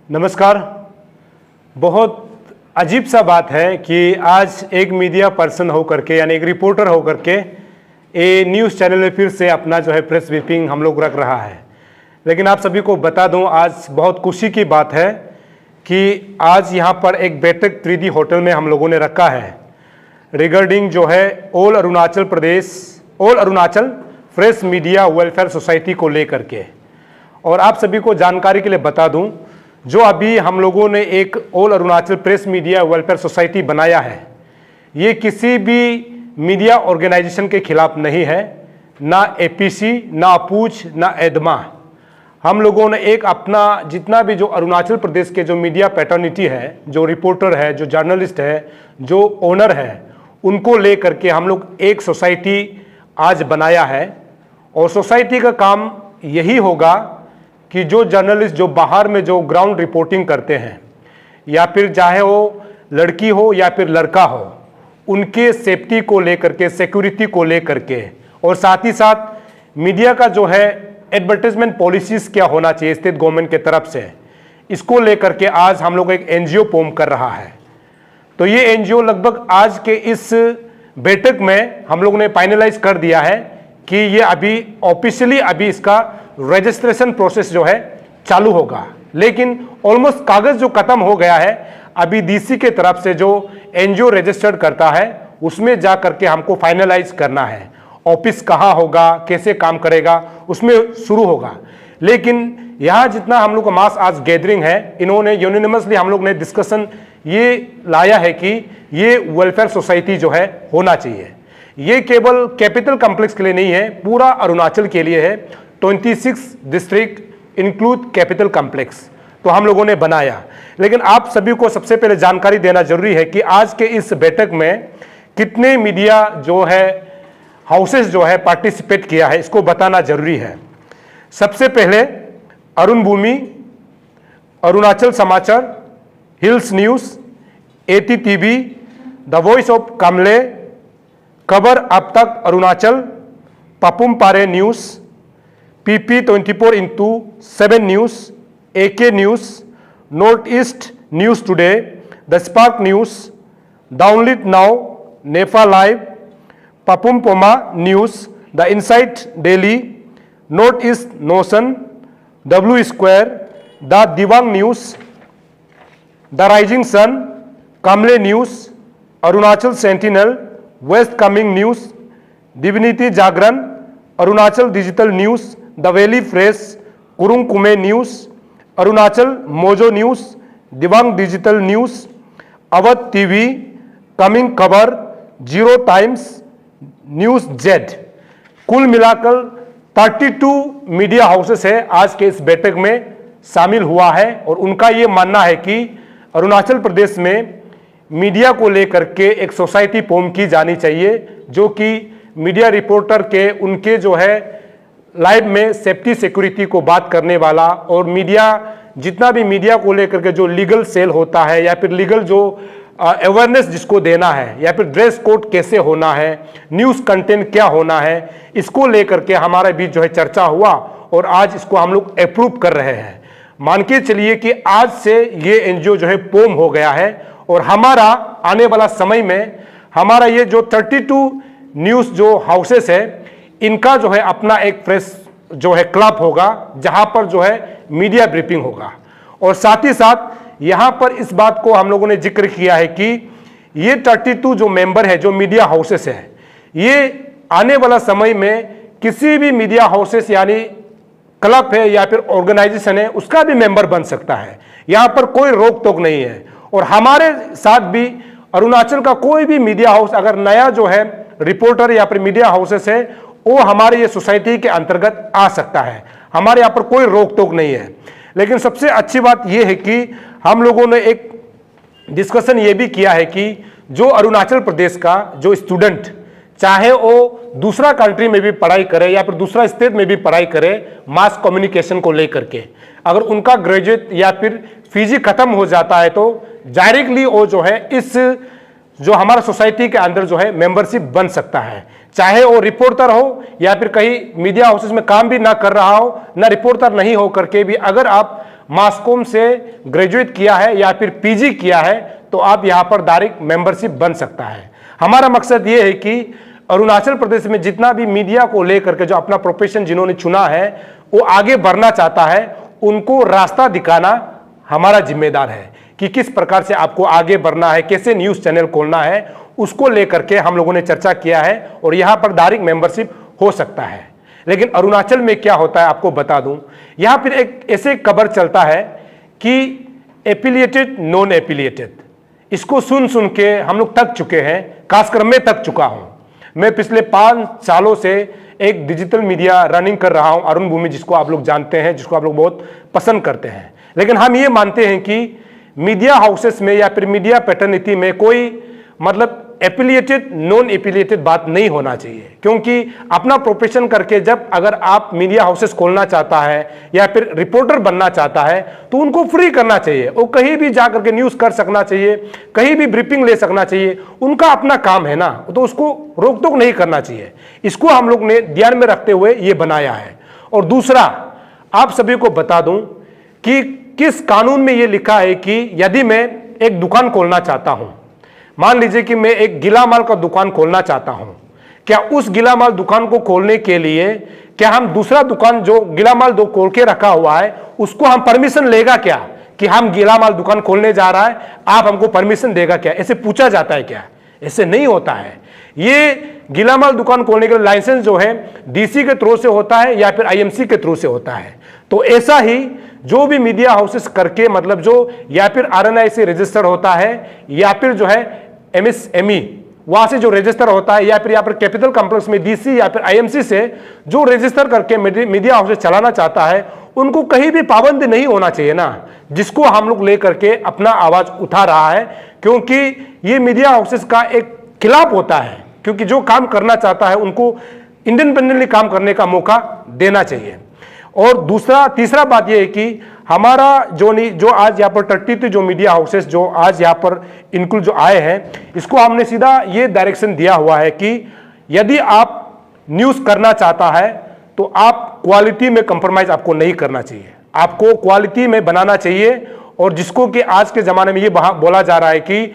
नमस्कार। बहुत अजीब सा बात है कि आज एक मीडिया पर्सन होकर के यानी एक रिपोर्टर होकर के ये न्यूज़ चैनल में फिर से अपना जो है प्रेस ब्रीफिंग हम लोग रख रहा है। लेकिन आप सभी को बता दूं, आज बहुत खुशी की बात है कि आज यहाँ पर एक बैठक त्रिदी होटल में हम लोगों ने रखा है रिगार्डिंग जो है all Arunachal press media welfare society को लेकर के। और आप सभी को जानकारी के लिए बता दूं, जो अभी हम लोगों ने एक all Arunachal press media welfare society बनाया है, ये किसी भी मीडिया ऑर्गेनाइजेशन के खिलाफ नहीं है, ना एपीसी, ना अपूच, ना एडमा। हम लोगों ने एक अपना जितना भी जो अरुणाचल प्रदेश के जो मीडिया पैटर्निटी है, जो रिपोर्टर है, जो जर्नलिस्ट है, जो ओनर है, उनको ले करके हम लोग एक सोसाइटी आज बनाया है। और सोसाइटी का काम यही होगा कि जो जर्नलिस्ट जो बाहर में जो ग्राउंड रिपोर्टिंग करते हैं, या फिर चाहे वो लड़की हो या फिर लड़का हो, उनके सेफ्टी को लेकर के, सिक्योरिटी को लेकर के, और साथ ही साथ मीडिया का जो है एडवर्टाइजमेंट पॉलिसीज क्या होना चाहिए स्टेट गवर्नमेंट की तरफ से, इसको लेकर के आज हम लोग एक एनजीओ फॉर्म कर रहा है। तो ये एनजीओ लगभग आज के इस बैठक में हम लोगों ने फाइनलाइज कर दिया है कि ये अभी ऑफिशियली अभी इसका रजिस्ट्रेशन प्रोसेस जो है चालू होगा। लेकिन ऑलमोस्ट कागज जो खत्म हो गया है, अभी डीसी के तरफ से जो एनजीओ रजिस्टर्ड करता है उसमें जा करके हमको फाइनलाइज करना है। ऑफिस कहाँ होगा, कैसे काम करेगा, उसमें शुरू होगा। लेकिन यहाँ जितना हम लोग का मास आज गैदरिंग है, इन्होंने यूनिनिमसली हम लोग ने डिस्कशन ये लाया है कि ये वेलफेयर सोसाइटी जो है होना चाहिए। ये केवल कैपिटल कॉम्प्लेक्स के लिए नहीं है, पूरा अरुणाचल के लिए है। 26 डिस्ट्रिक्ट इंक्लूड कैपिटल कॉम्प्लेक्स तो हम लोगों ने बनाया। लेकिन आप सभी को सबसे पहले जानकारी देना जरूरी है कि आज के इस बैठक में कितने मीडिया जो है हाउसेस जो है पार्टिसिपेट किया है, इसको बताना जरूरी है। सबसे पहले Arun Bhoomi, Arunachal Samachar, Hills News, ATTV, The Voice of Kamle, Khabar Ab Tak Arunachal, Papum Pare News, PP 24x7 News, AK News, North East News Today, The Spark News, Dawnlit Now, NEFA Live, Papum Poma News, The Insight Daily, North East Notion, W Square, The Dibang News, The Rising Sun, Kamle News, Arunachal Sentinel, West Kameng News, Divinity Jagran, Arunachal Digital News, The Valley Fresh, Kurung Kumey News, Arunachal mojo news, Divang digital news, Awadh TV, coming खबर, zero times, news z. कुल मिलाकर 32 media houses है आज के इस बैठक में शामिल हुआ है। और उनका ये मानना है कि अरुणाचल प्रदेश में मीडिया को लेकर के एक सोसाइटी फॉर्म की जानी चाहिए, जो कि मीडिया रिपोर्टर के उनके जो है लाइव में सेफ्टी सिक्योरिटी को बात करने वाला, और मीडिया जितना भी मीडिया को लेकर के जो लीगल सेल होता है, या फिर लीगल जो अवेयरनेस जिसको देना है, या फिर ड्रेस कोड कैसे होना है, न्यूज़ कंटेंट क्या होना है, इसको लेकर के हमारे बीच जो है चर्चा हुआ। और आज इसको हम लोग अप्रूव कर रहे हैं। मान के चलिए कि आज से ये एनजीओ जो है फॉर्म हो गया है। और हमारा आने वाला समय में हमारा ये जो 32 न्यूज़ जो हाउसेस है, इनका जो है अपना एक प्रेस जो है क्लब होगा, जहां पर जो है मीडिया ब्रीफिंग होगा। और साथ ही साथ यहां पर इस बात को हम लोगों ने जिक्र किया है कि ये 32 जो मेंबर है, जो मीडिया हाउसेस है, ये आने वाला समय में किसी भी मीडिया हाउसेस यानी क्लब है या फिर ऑर्गेनाइजेशन है, उसका भी मेंबर बन सकता है। यहां पर कोई रोक टोक नहीं है। और हमारे साथ भी अरुणाचल का कोई भी मीडिया हाउस अगर नया जो है रिपोर्टर या फिर मीडिया हाउसेस है, वो हमारे ये सोसाइटी के अंतर्गत आ सकता है। हमारे यहाँ पर कोई रोक टोक नहीं है। लेकिन सबसे अच्छी बात यह है कि हम लोगों ने एक डिस्कशन ये भी किया है कि जो अरुणाचल प्रदेश का जो स्टूडेंट, चाहे वो दूसरा कंट्री में भी पढ़ाई करे या फिर दूसरा स्टेट में भी पढ़ाई करे, मास कम्युनिकेशन को लेकर के, अगर उनका ग्रेजुएट या फिर पीजी खत्म हो जाता है तो डायरेक्टली वो जो है इस जो हमारा सोसाइटी के अंदर जो है मेंबरशिप बन सकता है। चाहे वो रिपोर्टर हो या फिर कहीं मीडिया हाउसेस में काम भी ना कर रहा हो, ना रिपोर्टर नहीं हो करके भी अगर आप मासकॉम से ग्रेजुएट किया है या फिर पीजी किया है तो आप यहां पर डायरेक्ट मेंबरशिप बन सकता है। हमारा मकसद ये है कि अरुणाचल प्रदेश में जितना भी मीडिया को लेकर के जो अपना प्रोफेशन जिन्होंने चुना है वो आगे बढ़ना चाहता है, उनको रास्ता दिखाना हमारा जिम्मेदार है कि किस प्रकार से आपको आगे बढ़ना है, कैसे न्यूज चैनल खोलना है, उसको लेकर के हम लोगों ने चर्चा किया है और यहां पर डायरेक्ट मेंबरशिप हो सकता है। लेकिन अरुणाचल में क्या होता है आपको बता दूं, यहां पर एक ऐसे खबर चलता है कि एफिलिएटेड नॉन एफिलिएटेड, इसको सुन सुन के हम लोग थक चुके हैं, खासकर मैं थक चुका हूं। मैं पिछले 5 सालों से एक डिजिटल मीडिया रनिंग कर रहा हूं, अरुण भूमि, जिसको आप लोग जानते हैं, जिसको आप लोग बहुत पसंद करते हैं। लेकिन हम ये मानते हैं कि मीडिया हाउसेस में या फिर मीडिया पैटर्निटी में कोई मतलब एफिलिएटेड नॉन एफिलिएटेड बात नहीं होना चाहिए, क्योंकि अपना प्रोफेशन करके जब अगर आप मीडिया हाउसेस खोलना चाहता है या फिर रिपोर्टर बनना चाहता है तो उनको फ्री करना चाहिए, वो कहीं भी जाकर के न्यूज़ कर सकना चाहिए, कहीं भी ब्रीफिंग ले सकना चाहिए, उनका अपना काम है ना, तो उसको रोक टोक नहीं करना चाहिए। इसको हम लोग ने ध्यान में रखते हुए ये बनाया है। और दूसरा, आप सभी को बता दूं कि किस कानून में ये लिखा है कि यदि मैं एक दुकान खोलना चाहता हूं, मान लीजिए कि मैं एक गीला माल का दुकान खोलना चाहता हूं, क्या उस गीला माल दुकान को खोलने के लिए क्या हम दूसरा दुकान जो गीला माल दो खोल के रखा हुआ है उसको हम परमिशन लेगा क्या कि हम गीला माल दुकान खोलने जा रहा है, आप हमको परमिशन देगा क्या, ऐसे पूछा जाता है क्या? ऐसे नहीं होता है। ये गीला माल दुकान खोलने के लिए लाइसेंस जो है डीसी के थ्रू से होता है या फिर आईएमसी के थ्रू से होता है। तो ऐसा ही जो भी मीडिया हाउसेस करके मतलब जो या फिर आरएनआई से रजिस्टर होता है या फिर जो है एमएसएमई वहां से जो रजिस्टर होता है या फिर यहाँ पर कैपिटल कॉम्प्लेक्स में डीसी या फिर आईएमसी से जो रजिस्टर करके मीडिया हाउसेस चलाना चाहता है, उनको कहीं भी पाबंदी नहीं होना चाहिए ना, जिसको हम लोग लेकर के अपना आवाज उठा रहा है, क्योंकि ये मीडिया हाउसेस का एक खिलाफ होता है, क्योंकि जो काम करना चाहता है उनको इंडिपेंडेंटली काम करने का मौका देना चाहिए। और दूसरा तीसरा बात यह है कि हमारा जो आज यहाँ पर 32 जो मीडिया हाउसेस जो आज यहाँ पर इंक्लूड जो आए हैं, इसको हमने सीधा ये डायरेक्शन दिया हुआ है कि यदि आप न्यूज़ करना चाहता है तो आप क्वालिटी में कंप्रोमाइज आपको नहीं करना चाहिए, आपको क्वालिटी में बनाना चाहिए। और जिसको कि आज के ज़माने में ये बोला जा रहा है कि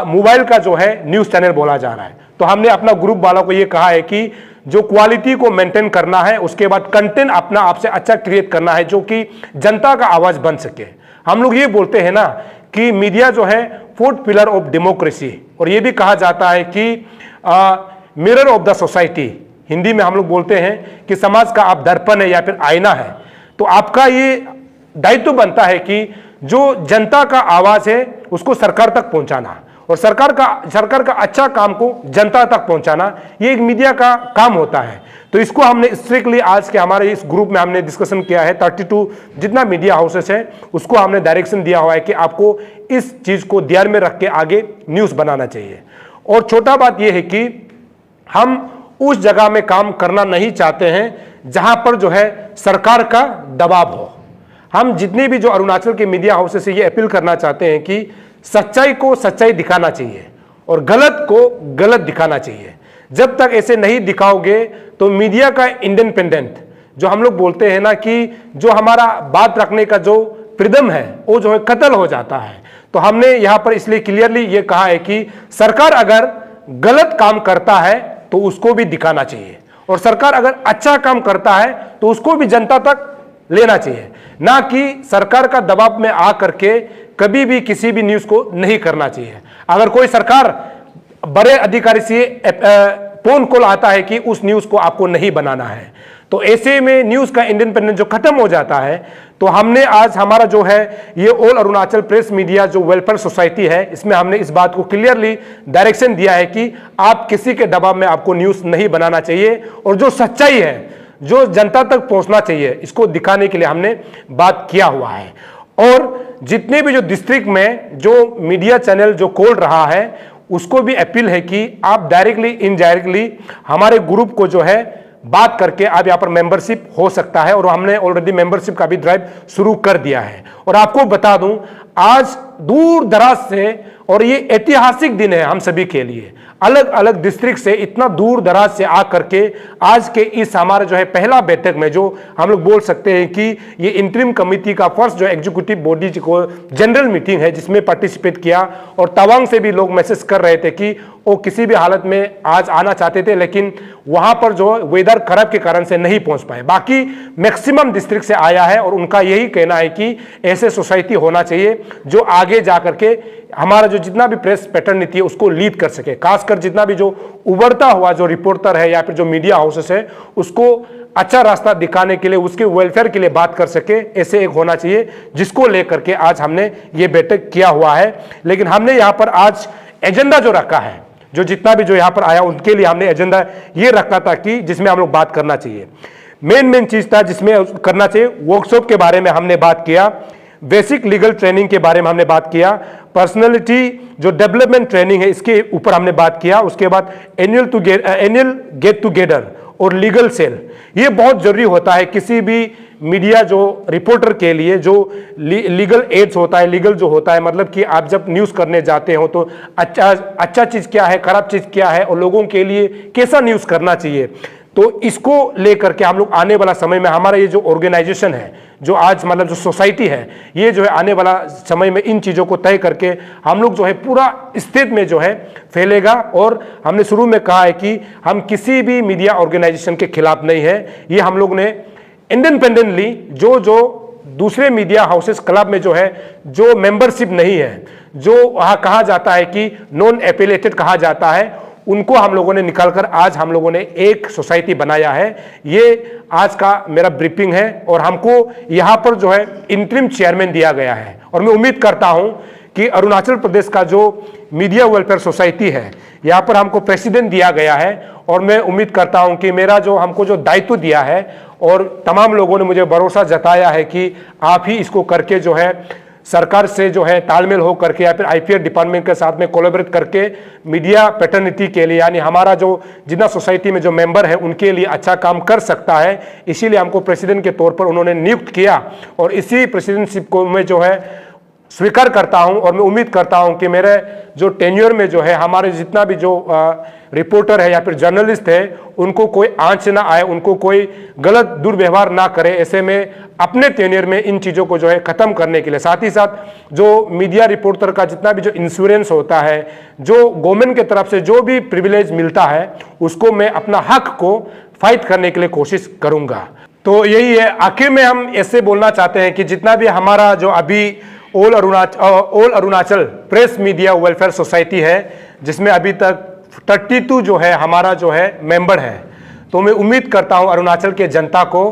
मोबाइल का जो है न्यूज़ चैनल बोला जा रहा है, तो हमने अपना ग्रुप वालों को ये कहा है कि जो क्वालिटी को मेंटेन करना है, उसके बाद कंटेंट अपना आपसे अच्छा क्रिएट करना है जो कि जनता का आवाज बन सके। हम लोग ये बोलते हैं ना कि मीडिया जो है फोर्थ पिलर ऑफ डेमोक्रेसी, और ये भी कहा जाता है कि mirror of the society, Hindi में हम लोग बोलते हैं कि समाज का आप दर्पण है या फिर आईना है। तो आपका ये दायित्व बनता है कि जो जनता का आवाज है उसको सरकार तक पहुंचाना और सरकार का अच्छा काम को जनता तक पहुंचाना, ये एक मीडिया का काम होता है। तो इसको हमने स्ट्रिक्टली आज के हमारे इस ग्रुप में हमने डिस्कशन किया है। 32 जितना मीडिया हाउसेस है उसको हमने डायरेक्शन दिया हुआ है कि आपको इस चीज को ध्यान में रख के आगे न्यूज बनाना चाहिए। और छोटा बात यह है कि हम उस जगह में काम करना नहीं चाहते हैं जहां पर जो है सरकार का दबाव हो। हम जितने भी जो अरुणाचल के मीडिया हाउसेस से ये अपील करना चाहते हैं कि सच्चाई को सच्चाई दिखाना चाहिए और गलत को गलत दिखाना चाहिए। जब तक ऐसे नहीं दिखाओगे तो मीडिया का इंडिपेंडेंट जो हम लोग बोलते हैं ना कि जो हमारा बात रखने का जो फ्रीडम है वो जो है कत्ल हो जाता है। तो हमने यहां पर इसलिए क्लियरली ये कहा है कि सरकार अगर गलत काम करता है तो उसको भी दिखाना चाहिए और सरकार अगर अच्छा काम करता है तो उसको भी जनता तक लेना चाहिए, ना कि सरकार का दबाव में आ करके कभी भी किसी भी न्यूज को नहीं करना चाहिए। अगर कोई सरकार बड़े अधिकारी से फोन कॉल आता है कि उस न्यूज को आपको नहीं बनाना है, तो ऐसे में न्यूज का इंडिपेंडेंस जो खत्म हो जाता है। तो हमने आज हमारा जो है ये ऑल अरुणाचल प्रेस मीडिया जो वेलफेयर सोसाइटी है, इसमें हमने इस बात को क्लियरली डायरेक्शन दिया है कि आप किसी के दबाव में आपको न्यूज नहीं बनाना चाहिए और जो सच्चाई है जो जनता तक पहुंचना चाहिए इसको दिखाने के लिए हमने बात किया हुआ है। और जितने भी जो डिस्ट्रिक्ट में जो मीडिया चैनल जो खोल रहा है उसको भी अपील है कि आप डायरेक्टली इनडायरेक्टली हमारे ग्रुप को जो है बात करके आप यहाँ पर मेंबरशिप हो सकता है। और हमने ऑलरेडी मेंबरशिप का भी ड्राइव शुरू कर दिया है। और आपको बता दूं आज दूर दराज से, और ये ऐतिहासिक दिन है हम सभी के लिए, अलग अलग डिस्ट्रिक्ट से इतना दूर दराज से आ करके आज के इस हमारा जो है पहला बैठक में, जो हम लोग बोल सकते हैं कि ये इंटरिम कमेटी का फर्स्ट जो एग्जीक्यूटिव बॉडी को जनरल मीटिंग है, जिसमें पार्टिसिपेट किया। और तवांग से भी लोग मैसेज कर रहे थे कि वो किसी भी हालत में आज आना चाहते थे, लेकिन वहां पर जो वेदर खराब के कारण से नहीं पहुंच पाए। बाकी मैक्सिमम डिस्ट्रिक्ट से आया है और उनका यही कहना है कि ऐसे सोसाइटी होना चाहिए जो आगे जाकर के हमारा जो जितना भी प्रेस पैटर्निटी है उसको लीड कर सके। खासकर जितना भी जो उभरता हुआ जो रिपोर्टर है या फिर जो मीडिया हाउसेस है उसको अच्छा रास्ता दिखाने के लिए, उसके वेलफेयर के लिए बात कर सके, ऐसे एक होना चाहिए, जिसको लेकर के आज हमने ये बैठक किया हुआ है। लेकिन हमने यहाँ पर आज एजेंडा जो रखा है, जो जितना भी जो यहाँ पर आया उनके लिए हमने एजेंडा ये रखा था कि जिसमें हम लोग बात करना चाहिए। मेन चीज था जिसमें करना चाहिए, वर्कशॉप के बारे में हमने बात किया, बेसिक लीगल ट्रेनिंग के बारे में हमने बात किया, पर्सनैलिटी जो डेवलपमेंट ट्रेनिंग है इसके ऊपर हमने बात किया। उसके बाद एनुअल गेट टुगेदर और लीगल सेल, ये बहुत जरूरी होता है किसी भी मीडिया जो रिपोर्टर के लिए। जो लीगल एड्स होता है, लीगल जो होता है, मतलब कि आप जब न्यूज़ करने जाते हो तो अच्छा चीज़ क्या है, खराब चीज़ क्या है और लोगों के लिए कैसा न्यूज़ करना चाहिए। तो इसको लेकर के हम लोग आने वाला समय में हमारा ये जो ऑर्गेनाइजेशन है, जो आज मतलब जो सोसाइटी है, ये जो है आने वाला समय में इन चीज़ों को तय करके हम लोग जो है पूरा स्टेट में जो है फैलेगा। और हमने शुरू में कहा है कि हम किसी भी मीडिया ऑर्गेनाइजेशन के खिलाफ नहीं है। ये हम लोग ने इंडिपेंडेंटली जो दूसरे मीडिया हाउसेस क्लब में जो है जो मेंबरशिप नहीं है, जो वहाँ कहा जाता है कि नॉन एफिलिएटेड कहा जाता है, उनको हम लोगों ने निकालकर आज हम लोगों ने एक सोसाइटी बनाया है। ये आज का मेरा ब्रीफिंग है और हमको यहाँ पर जो है इंटरिम चेयरमैन दिया गया है। और मैं उम्मीद करता हूँ कि अरुणाचल प्रदेश का जो मीडिया वेलफेयर सोसाइटी है, यहाँ पर हमको प्रेसिडेंट दिया गया है। और मैं उम्मीद करता हूँ कि मेरा जो हमको जो दायित्व दिया है और तमाम लोगों ने मुझे भरोसा जताया है कि आप ही इसको करके जो है सरकार से जो है तालमेल हो करके या फिर आईपीआर डिपार्टमेंट के साथ में कोलैबोरेट करके मीडिया पैटर्निटी के लिए, यानी हमारा जो जितना सोसाइटी में जो मेंबर है उनके लिए अच्छा काम कर सकता है। इसीलिए हमको प्रेसिडेंट के तौर पर उन्होंने नियुक्त किया और इसी प्रेसिडेंटशिप को मैं जो है स्वीकार करता हूं। और मैं उम्मीद करता हूं कि मेरे जो टेन्योर में जो है हमारे जितना भी जो रिपोर्टर है या फिर जर्नलिस्ट है उनको कोई आंच ना आए, उनको कोई गलत दुर्व्यवहार ना करे। ऐसे में अपने टेन्योर में इन चीज़ों को जो है ख़त्म करने के लिए, साथ ही साथ जो मीडिया रिपोर्टर का जितना भी जो इंश्योरेंस होता है, जो गवर्नमेंट की तरफ से जो भी प्रिविलेज मिलता है, उसको मैं अपना हक को फाइट करने के लिए कोशिश करूँगा। तो यही है। आखिर में हम ऐसे बोलना चाहते हैं कि जितना भी हमारा जो अभी all Arunachal press media welfare society है, जिसमें अभी तक 32 जो है हमारा जो है मेंबर है, तो मैं उम्मीद करता हूं अरुणाचल के जनता को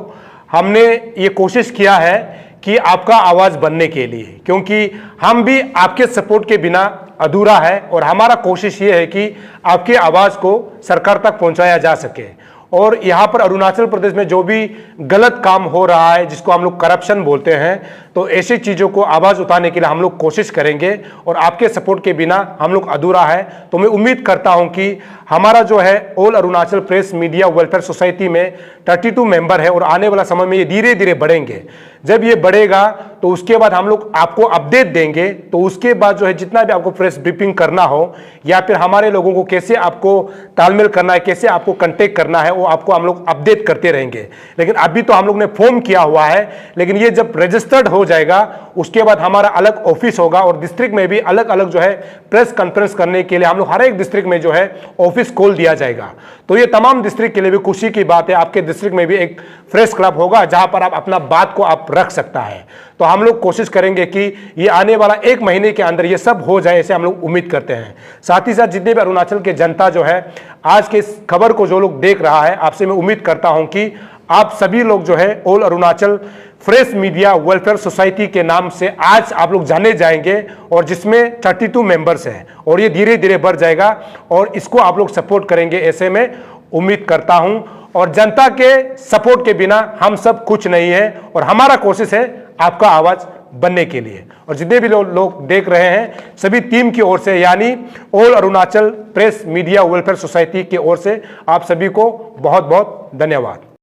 हमने ये कोशिश किया है कि आपका आवाज़ बनने के लिए, क्योंकि हम भी आपके सपोर्ट के बिना अधूरा है। और हमारा कोशिश ये है कि आपके आवाज़ को सरकार तक पहुंचाया जा सके। और यहाँ पर अरुणाचल प्रदेश में जो भी गलत काम हो रहा है, जिसको हम लोग करप्शन बोलते हैं, तो ऐसी चीज़ों को आवाज़ उठाने के लिए हम लोग कोशिश करेंगे। और आपके सपोर्ट के बिना हम लोग अधूरा है। तो मैं उम्मीद करता हूं कि हमारा जो है all Arunachal press media welfare society में 32 मेंबर है और आने वाला समय में ये धीरे धीरे बढ़ेंगे। जब ये बढ़ेगा तो उसके बाद हम लोग आपको अपडेट देंगे। तो उसके बाद जो है जितना भी आपको प्रेस ब्रीफिंग करना हो या फिर हमारे लोगों को कैसे आपको तालमेल करना है, कैसे आपको कांटेक्ट करना है, वो आपको हम लोग अपडेट करते रहेंगे। लेकिन अभी तो हम लोग ने फॉर्म किया हुआ है, लेकिन ये जब रजिस्टर्ड हो जाएगा उसके बाद हमारा अलग ऑफिस होगा और डिस्ट्रिक्ट में भी अलग अलग जो है प्रेस कॉन्फ्रेंस करने के लिए हम लोग हर एक डिस्ट्रिक्ट में जो है ऑफिस खोल दिया जाएगा। तो ये तमाम डिस्ट्रिक्ट के लिए भी खुशी की बात है। आपके डिस्ट्रिक्ट में भी एक प्रेस क्लब होगा जहां पर आप अपना बात को आप रख सकता है। तो हम लोग कोशिश करेंगे कि ये आने वाला 1 महीने के अंदर ये सब हो जाए, ऐसे हम लोग उम्मीद करते हैं। साथ ही साथ जितने भी अरुणाचल के जनता जो है आज के इस खबर को जो लोग देख रहा है, आपसे मैं उम्मीद करता हूं कि आप सभी लोग जो है all Arunachal press media welfare society के नाम से आज आप लोग जाने जाएंगे और जिसमें 32 मेंबर्स हैं और ये धीरे धीरे बढ़ जाएगा और इसको आप लोग सपोर्ट करेंगे, ऐसे में उम्मीद करता हूं। और जनता के सपोर्ट के बिना हम सब कुछ नहीं है और हमारा कोशिश है आपका आवाज बनने के लिए। और जितने भी लोग देख रहे हैं सभी टीम की ओर से, यानी all Arunachal press media welfare society की ओर से आप सभी को बहुत बहुत धन्यवाद।